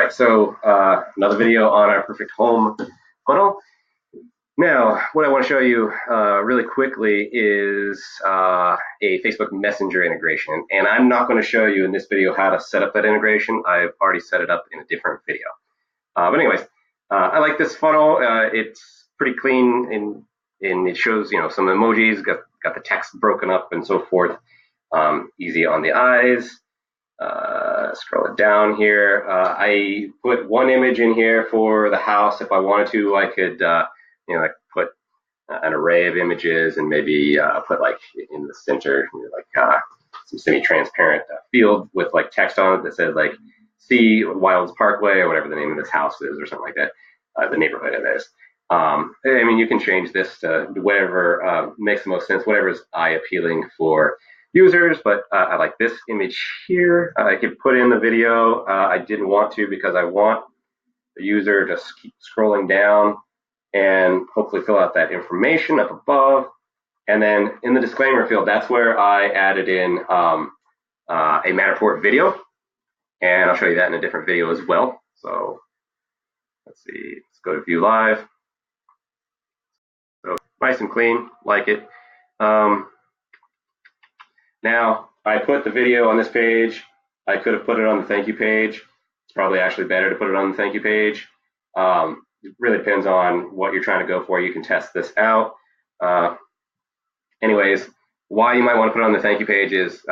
right, so another video on our perfect home funnel. Now, what I want to show you really quickly is a Facebook Messenger integration. And I'm not going to show you in this video how to set up that integration. I've already set it up in a different video. But anyways, I like this funnel. It's pretty clean and it shows, some emojis, got the text broken up and so forth. Easy on the eyes. Scroll it down here. I put one image in here for the house. If I wanted to, I could, like put an array of images and maybe put like in the center, some semi-transparent field with like text on it that says like C Wilds Parkway or whatever the name of this house is or something like that, the neighborhood it is. I mean, you can change this to whatever makes the most sense, whatever is eye appealing for users, but I like this image here. I could put in the video. I didn't want to because I want the user to keep scrolling down and hopefully fill out that information up above. And then in the disclaimer field, that's where I added in a Matterport video. And I'll show you that in a different video as well. So let's see, let's go to view live. So nice and clean, like it. Now, I put the video on this page. I could have put it on the thank you page. It's probably actually better to put it on the thank you page. It really depends on what you're trying to go for. You can test this out. Anyways, why you might want to put it on the thank you page is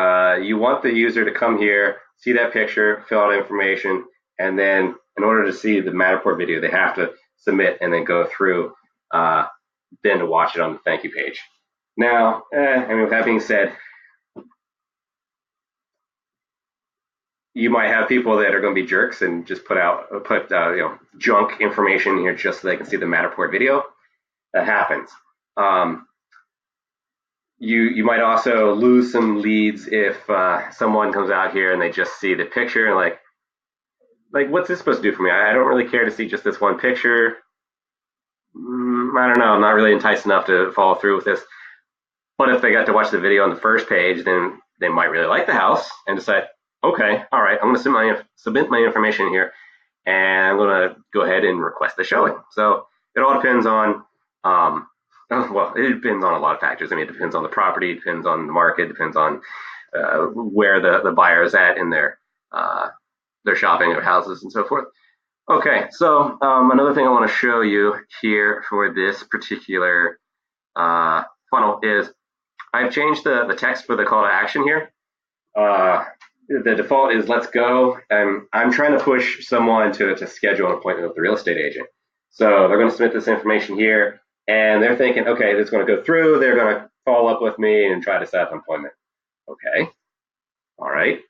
you want the user to come here, see that picture, fill out information, and then in order to see the Matterport video, they have to submit and then go through then to watch it on the thank you page. Now, I mean, with that being said, you might have people that are going to be jerks and just put junk information here just so they can see the Matterport video. That happens. You might also lose some leads if someone comes out here and they just see the picture and like what's this supposed to do for me? I don't really care to see just this one picture. I don't know. I'm not really enticed enough to follow through with this. But if they got to watch the video on the first page, then they might really like the house and decide, okay, all right, I'm going to submit my information here, and I'm going to go ahead and request the showing. So it all depends on, well, it depends on a lot of factors. I mean, it depends on the property, it depends on the market, depends on where the buyer is at in their shopping or houses and so forth. Okay, so another thing I want to show you here for this particular funnel is I've changed the text for the call to action here. The default is let's go. I'm trying to push someone to schedule an appointment with the real estate agent. So they're going to submit this information here, and they're thinking, okay, this is going to go through. They're going to follow up with me and try to set up an appointment. Okay, all right.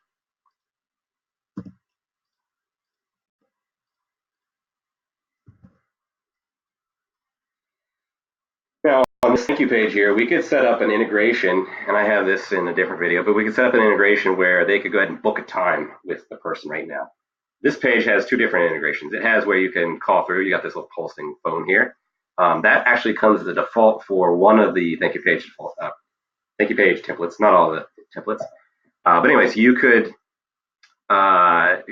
Now, on this thank you page here, we could set up an integration, and I have this in a different video, but we could set up an integration where they could go ahead and book a time with the person right now. This page has two different integrations. It has where you can call through. You got this little pulsing phone here. That actually comes as a default for one of the thank you page templates, not all the templates. But anyways, you could have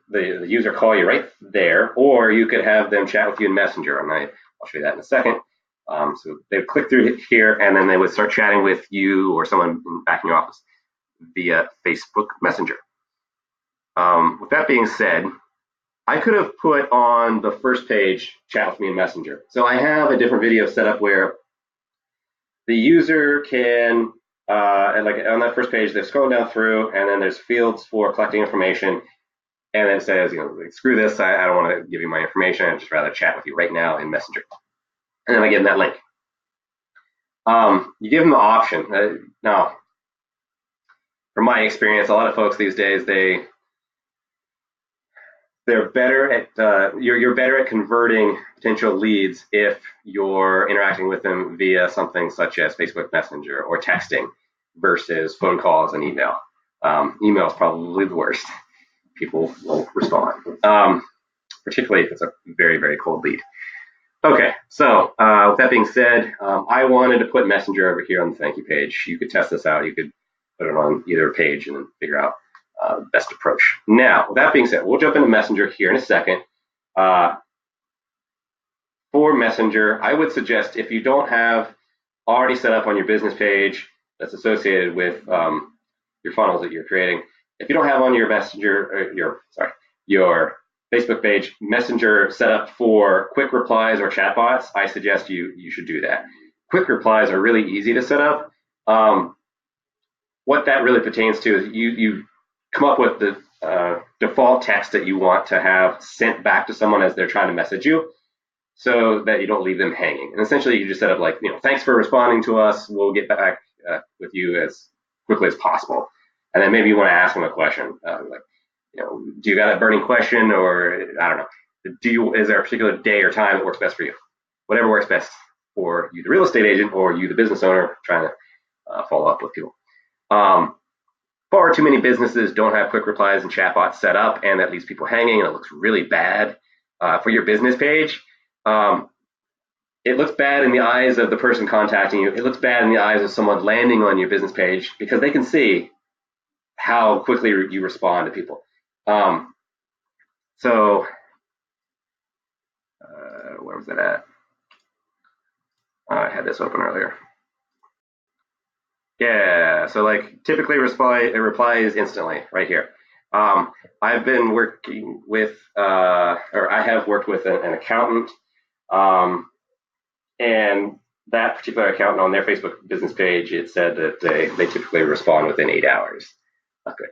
the user call you right there, or you could have them chat with you in Messenger. And I'll show you that in a second. So they would click through here, and then they would start chatting with you or someone back in your office via Facebook Messenger. With that being said, I could have put on the first page, chat with me in Messenger. So I have a different video set up where the user can, like on that first page, they're scrolling down through, and then there's fields for collecting information. And then it says, like, screw this, I don't want to give you my information. I'd just rather chat with you right now in Messenger. And then I give them that link. You give them the option. Now, from my experience, a lot of folks these days, they're better at you're better at converting potential leads if you're interacting with them via something such as Facebook Messenger or texting versus phone calls and email. Email is probably the worst. People won't respond, particularly if it's a very, very cold lead. Okay, so with that being said, I wanted to put Messenger over here on the thank you page. You could test this out. You could put it on either page and then figure out best approach. Now, with that being said, we'll jump into Messenger here in a second. For Messenger, I would suggest if you don't have already set up on your business page that's associated with your funnels that you're creating, if you don't have on your Messenger, or your Facebook page Messenger set up for quick replies or chatbots, I suggest you should do that. Quick replies are really easy to set up. What that really pertains to is you come up with the default text that you want to have sent back to someone as they're trying to message you, so that you don't leave them hanging. And essentially, you just set up like, thanks for responding to us. We'll get back with you as quickly as possible. And then maybe you want to ask them a question, like, do you got a burning question, or I don't know, is there a particular day or time that works best for you? Whatever works best for you, the real estate agent, or you, the business owner, trying to follow up with people. Far too many businesses don't have quick replies and chatbots set up, and that leaves people hanging, and it looks really bad for your business page. It looks bad in the eyes of the person contacting you. It looks bad in the eyes of someone landing on your business page, because they can see how quickly you respond to people. Where was that at? I had this open earlier. Yeah, so like typically it replies instantly right here. I've been working with, or I have worked with an accountant, and that particular accountant on their Facebook business page, it said that they typically respond within 8 hours. Not good.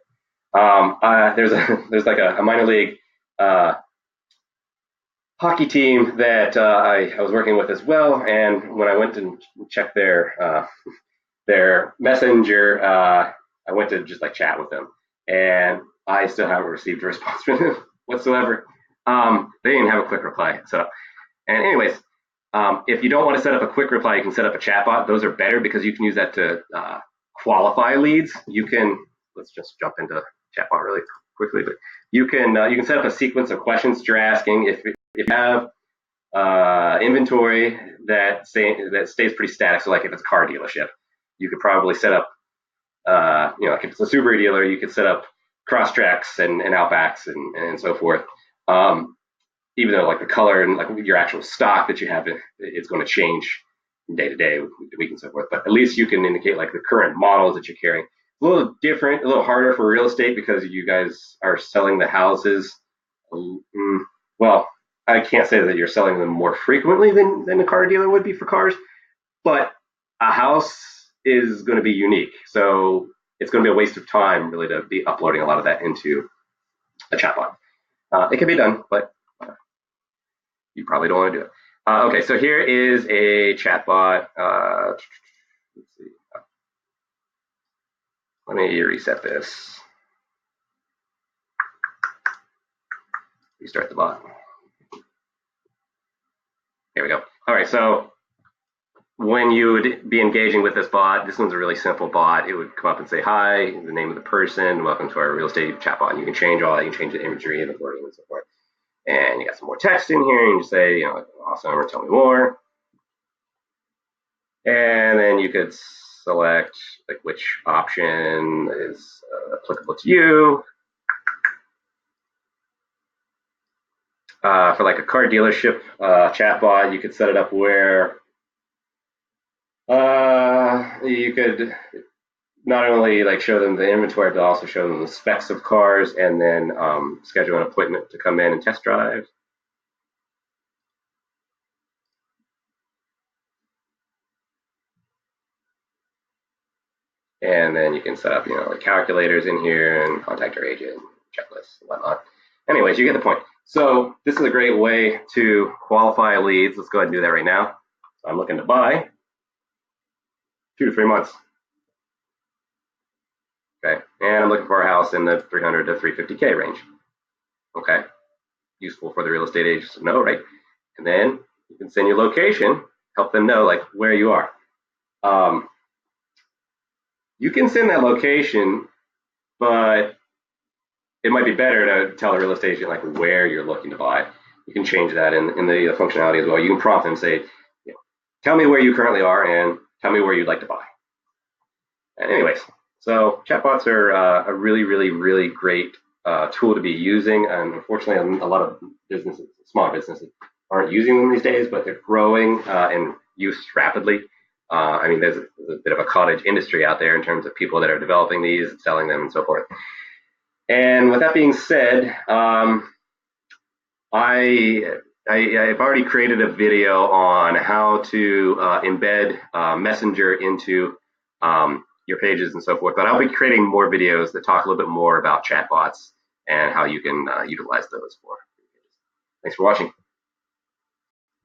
There's like a minor league hockey team that I was working with as well, and when I went to check their messenger, I went to just like chat with them, and I still haven't received a response from them whatsoever. They didn't have a quick reply set up. And anyways, if you don't want to set up a quick reply, you can set up a chatbot. Those are better because you can use that to qualify leads. Let's just jump into chatbot really quickly, but you can set up a sequence of questions that you're asking. If you have inventory that stays pretty static, so like if it's a car dealership, you could probably set up, like if it's a Subaru dealer, you could set up Crosstreks and Outbacks and so forth. Even though like the color and like your actual stock that you have, it's going to change from day to day, week to week, and so forth. But at least you can indicate like the current models that you're carrying. A little different, a little harder for real estate because you guys are selling the houses. Well, I can't say that you're selling them more frequently than a car dealer would be for cars, but a house is going to be unique. So it's going to be a waste of time really to be uploading a lot of that into a chatbot. It can be done, but you probably don't want to do it. Okay, so here is a chatbot. Let's see. Let me reset this. Restart the bot. Here we go. All right, so when you would be engaging with this bot, this one's a really simple bot. It would come up and say, hi, the name of the person, welcome to our real estate chatbot. And you can change all that. You can change the imagery and the wording and so forth. And you got some more text in here. You can say, awesome, or tell me more. And then you could select like which option is applicable to you. For like a car dealership chatbot, you could set it up where you could not only like show them the inventory, but also show them the specs of cars, and then schedule an appointment to come in and test drive. And then you can set up, like calculators in here and contact your agent, checklists, and whatnot. Anyways, you get the point. So this is a great way to qualify leads. Let's go ahead and do that right now. So I'm looking to buy 2 to 3 months. Okay, and I'm looking for a house in the 300 to 350K range. Okay, useful for the real estate agents to know, right? And then you can send your location, help them know like where you are. You can send that location, but it might be better to tell the real estate agent like where you're looking to buy. You can change that in the functionality as well. You can prompt them, say, tell me where you currently are and tell me where you'd like to buy. And anyways, So chatbots are a really great tool to be using, and unfortunately, a lot of businesses, small businesses, aren't using them these days, but they're growing in use rapidly. I mean, there's a bit of a cottage industry out there in terms of people that are developing these, selling them, and so forth. And with that being said, I've already created a video on how to embed Messenger into your pages and so forth, but I'll be creating more videos that talk a little bit more about chatbots and how you can utilize those for. Thanks for watching.